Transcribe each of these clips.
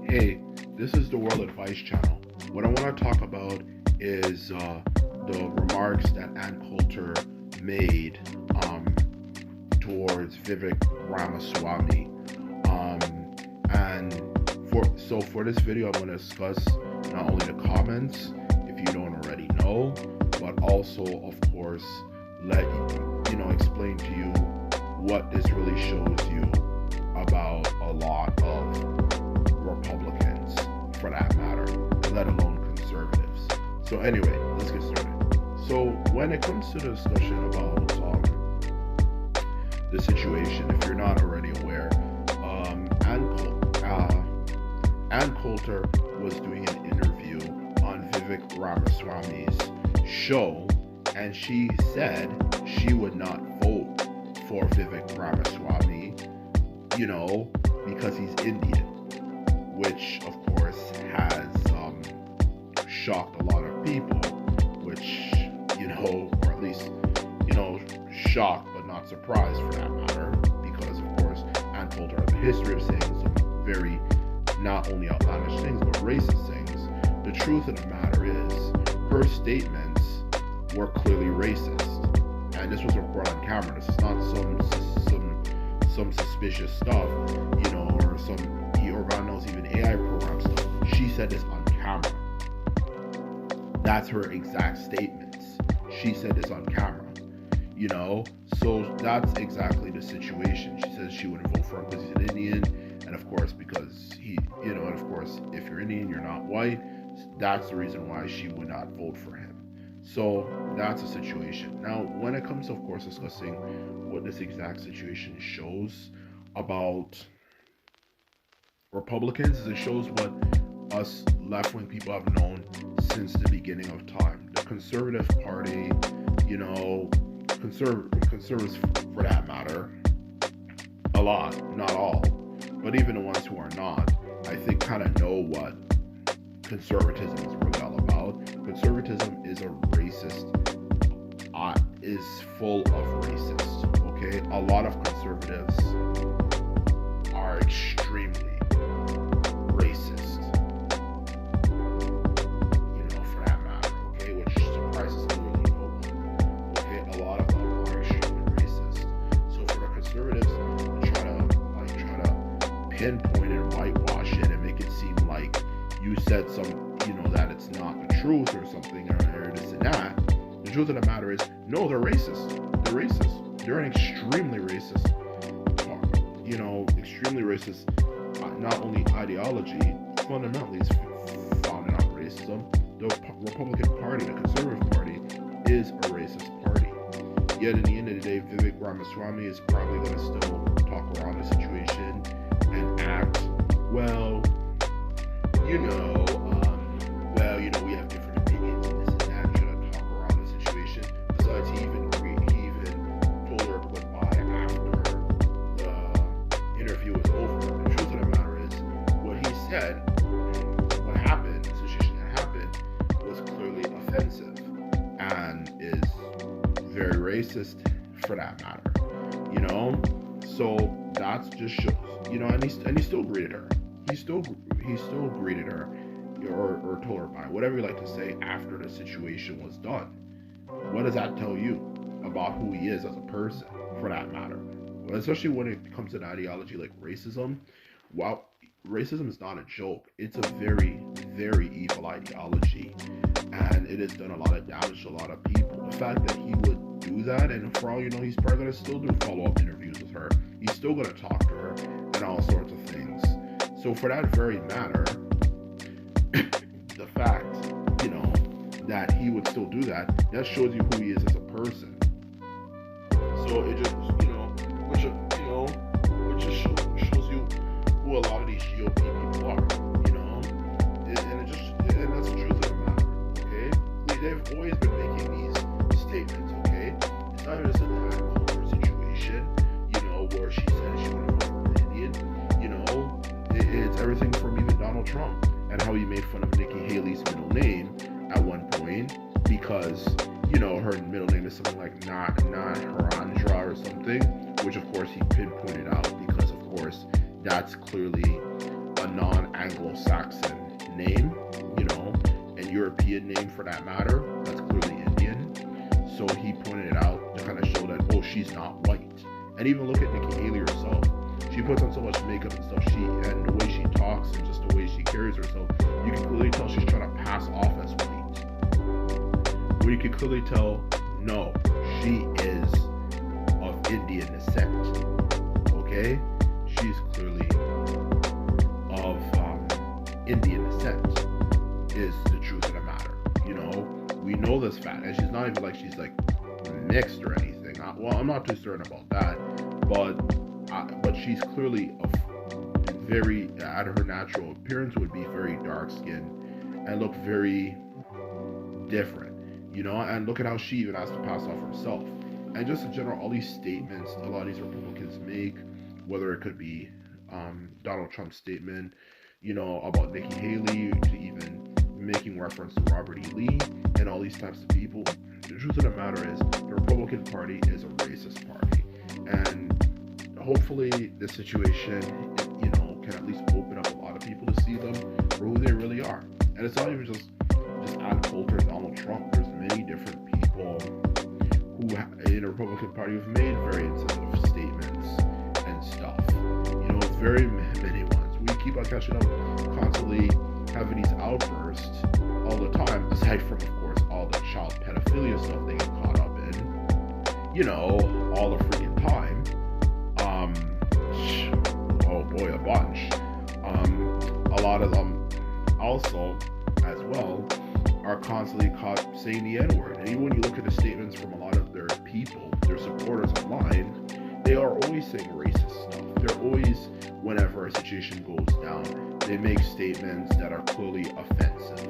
Hey, this is the World Advice Channel. What I want to talk about is the remarks that Coulter made towards Vivek Ramaswamy. For this video, I'm going to discuss not only the comments, if you don't already know, but also, of course, explain to you what this really shows you about a lot of Republicans, for that matter, let alone conservatives. So anyway, let's get started. So when it comes to the discussion about the situation, if you're not already aware, Ann Coulter was doing an interview on Vivek Ramaswamy's show, and she said she would not vote for Vivek Ramaswamy, because he's Indian, which of course has shocked a lot of people, which, or at least, shocked but not surprised for that matter, because of course Ann Coulter has a history of saying some very not only outlandish things but racist things. The truth of the matter is her statements were clearly racist, and this was recorded on camera. This is not some suspicious stuff, or God knows, even AI program stuff. She said this on camera. That's her exact statements. She said this on camera, so that's exactly the situation. She says she wouldn't vote for him because he's an Indian, and of course because and of course if you're Indian, you're not white. That's the reason why she would not vote for him. So that's a situation. Now, when it comes to, of course, discussing what this exact situation shows about Republicans, is it shows what us left-wing people have known since the beginning of time. The Conservative Party, conservatives for that matter, a lot, not all, but even the ones who are not, I think kind of know what conservatism is really all about. Conservatism is a racist, is full of racists, okay? A lot of conservatives are extremely racist, for that matter, okay? Which surprises clearly no one, okay? A lot of them are extremely racist. So for the conservatives to try to pinpoint and whitewash it and make it seem like you said some, that it's not the truth or something, or this and that. The truth of the matter is, no, they're racist. They're racist. They're an extremely racist, extremely racist, not only ideology, fundamentally is founded on racism. The Republican Party, the Conservative Party, is a racist party. Yet in the end of the day, Vivek Ramaswamy is probably going to still talk around the situation and act, we have different opinions and this and that, trying to talk around the situation. Besides, he even told her goodbye after the interview was over. The truth of the matter is, what he said, what happened, the situation that happened, was clearly offensive and is very racist for that matter. So that's just shows, and he still greeted her. He still greeted her, or told her bye, whatever you like to say, after the situation was done. What does that tell you about who he is as a person, for that matter? Well, especially when it comes to an ideology like racism. Wow, racism is not a joke. It's a very, very evil ideology, and it has done a lot of damage to a lot of people. The fact that he would do that, and for all you know, he's probably going to still do follow-up interviews with her. He's still going to talk to her and all sorts of things. So for that very matter, the fact, that he would still do that shows you who he is as a person. So it just, which just shows you who a lot of these GOP people are, and that's the truth of the matter, okay? They've always been making these statements, okay? It's not just a Coulter situation, where she said she wanted to vote for an Indian, it's everything from even Donald Trump and how he made fun of Nikki Haley's middle name at one point because, her middle name is something like not Harandra or something, which of course he pinpointed out because of course that's clearly a non-Anglo European name for that matter. That's clearly Indian. So he pointed it out to kind of show that, oh, she's not white. And even look at Nikki Haley herself. She puts on so much makeup and stuff. And the way she talks and just the way she carries herself, you can clearly tell she's trying to pass off as white. Where you can clearly tell, no, she is of Indian descent. Okay, she's clearly of Indian descent. Is the truth of the matter. You know, we know this fact, and she's not even like she's like mixed or anything. Well, I'm not too certain about that, but she's clearly a very, at her natural appearance, would be very dark skinned and look very different. You know, and look at how she even has to pass off herself. And just in general, all these statements a lot of these Republicans make, whether it could be Donald Trump's statement, you know, about Nikki Haley, to even making reference to Robert E. Lee and all these types of people. The truth of the matter is the Republican Party is a racist party. And hopefully this situation, you know, can at least open up a lot of people to see them for who they really are. And it's not even just Ann Coulter and Donald Trump. There's many different people who in the Republican Party have made very insensitive statements and stuff. You know, very many ones. We keep on catching up, constantly having these outbursts all the time, aside from, of course, all the child pedophilia stuff they get caught up in, you know, all the freaking time. Oh boy, a bunch. A lot of them also, as well, are constantly caught saying the N-word. And even when you look at the statements from a lot of their people, their supporters online, they are always saying racist stuff. They're always, whenever a situation goes down, they make statements that are clearly offensive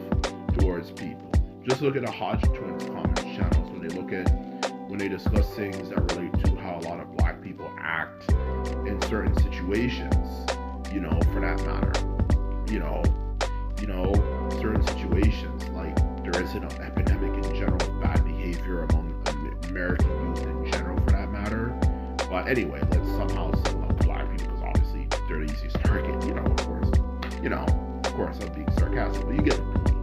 towards people. Just look at the Hodge Twins comments channels when they discuss things that relate to how a lot of black people act in certain situations, you know, for that matter. You know, certain situations, like there is an epidemic in general of bad behavior among American youth in general, for that matter. But anyway, let's somehow single out black people because obviously they're the easiest target. You know, of course, I'm being sarcastic, but you get the point.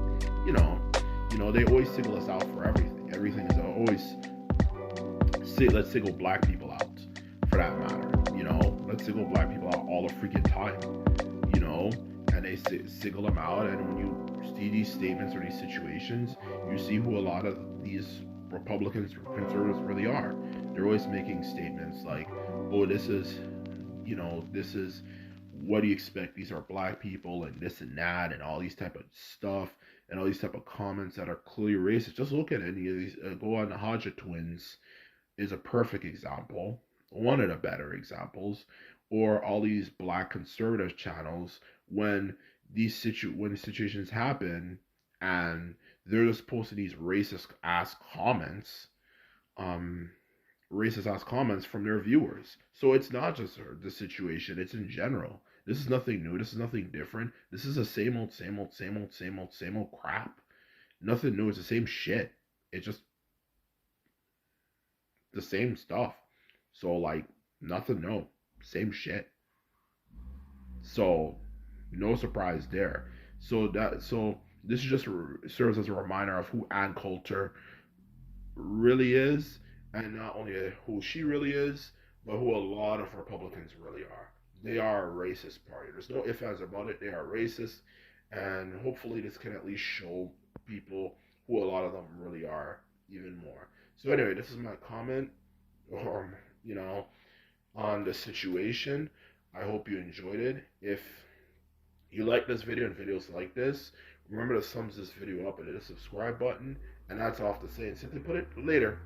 You know, they always single us out for everything. Everything is always let's single black people out, for that matter. You know, let's single black people out all the freaking time. You know. And they single them out, and when you see these statements or these situations, you see who a lot of these Republicans or conservatives really are. They're always making statements like, oh, this is what do you expect? These are black people and this and that and all these type of stuff and all these type of comments that are clearly racist. Just look at any of these. Go on, the Hodge Twins is a perfect example, one of the better examples, or all these black conservative channels when these situations happen and they're just posting these racist ass comments from their viewers. So it's not just the situation, it's in general. This is nothing new, this is nothing different. This is the same old crap. Nothing new, it's the same shit. It's just the same stuff. So like nothing new, same shit. So no surprise there. So this just serves as a reminder of who Ann Coulter really is, and not only who she really is, but who a lot of Republicans really are. They are a racist party. There's no ifs, ands about it. They are racist, and hopefully this can at least show people who a lot of them really are even more. So anyway, this is my comment, on the situation. I hope you enjoyed it. If you like this video and videos like this, remember to thumbs this video up and hit the subscribe button. And that's all I have to say. And simply put it, later.